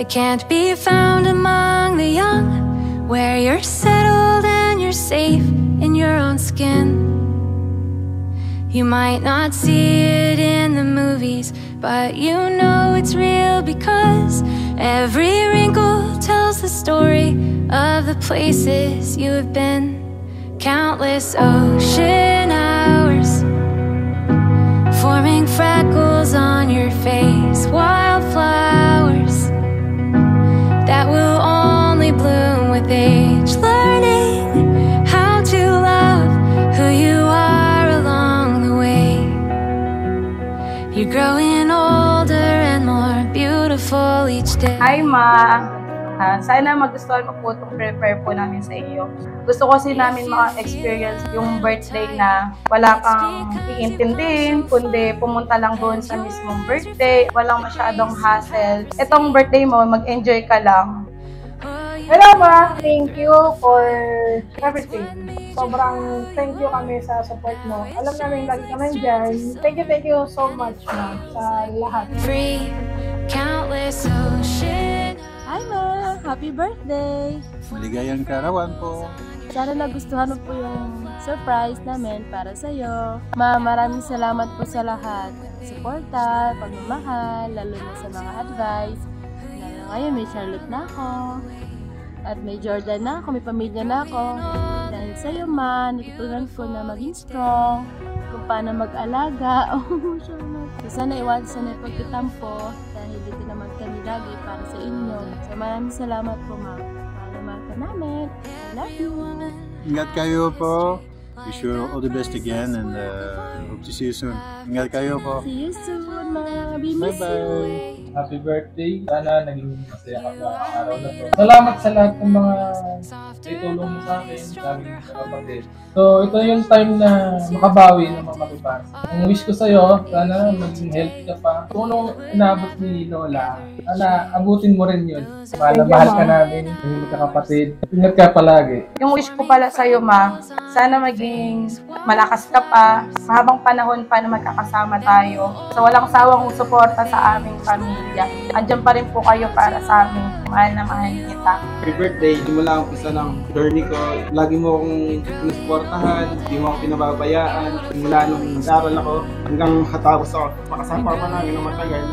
that can't be found among the young, where you're settled and you're safe in your own skin. You might not see it in the movies, but you know it's real, because every wrinkle tells the story of the places you have been. Countless ocean hours forming freckles on your face, wildflowers that will only bloom with age, learning how to love who you are along the way. You're growing older and more beautiful each day. Hi, Ma! Sana magustuhan mo po itong prepare po namin sa iyo. Gusto kasi namin maka-experience yung birthday na wala kang iintindihin, kundi pumunta lang doon sa mismong birthday. Walang masyadong hassle. Itong birthday mo, mag-enjoy ka lang. Hello, Ma! Thank you for everything. Sobrang thank you kami sa support mo. Alam namin lagi ka nandyan. Thank you so much, Ma, sa lahat. Free, countless ocean. Hi, Ma! Happy birthday! Maligayang kaarawan po. Sana nagustuhan mo po yung surprise namin para sa'yo. Ma, maraming salamat po sa lahat. Suporta, pagmamahal, lalo na sa mga advice. Lalo ngayon may Charlotte na ako. At may Jordan na ako, may pamilya na ako. Dahil sa'yo, Ma, natutunan ko na maging strong, kung paano mag-alaga. So, sana iwasan na yung pagkatampo dahil dito naman kami lagi para sa inyo. So, maraming salamat po, Ma. Mahal ka namin. I love you. Ingat kayo po. Wish you all the best again and hope to see you soon. Ingat kayo po. See you soon, Ma. We miss you. Bye-bye. Happy birthday. Sana naging masaya ka sa araw na to. Salamat sa lahat ng mga itulong mo sa akin, sa aming kapatid. So, ito yung time na makabawi na makapipasa. Ang wish ko sa'yo, sana maging healthy ka pa. Kung anong inabot ni Lola, sana abutin mo rin yun. Mahal ka namin, hindi ka kapatid. Ingat ka palagi. Yung wish ko pala sa'yo, Ma, sana maging malakas ka pa, mahabang panahon pa na magkakasama tayo. So, walang sawang suporta sa aming pamilya. Andiyan pa rin po kayo para sa amin. Mahal na mahal kita. Happy birthday! Simula ang umpisa ng journey ko. Lagi mo akong sinusuportahan, hindi mo ako pinababayaan. Simula nung nag-aaral ako hanggang katapos ako, makasama pa namin ng matagal.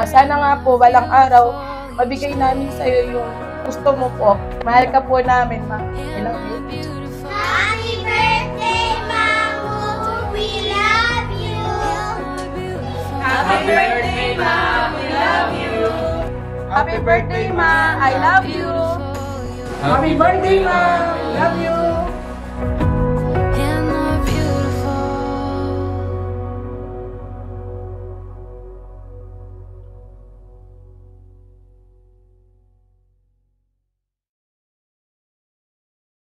Sana nga po, walang araw, mabigay namin sa'yo yung gusto mo po. Mahal ka po namin, Ma. I love you. Happy birthday, Mamu! We love you! Happy birthday, Ma! We love you! Happy birthday, Ma! I love you! Happy birthday, Ma! Love you!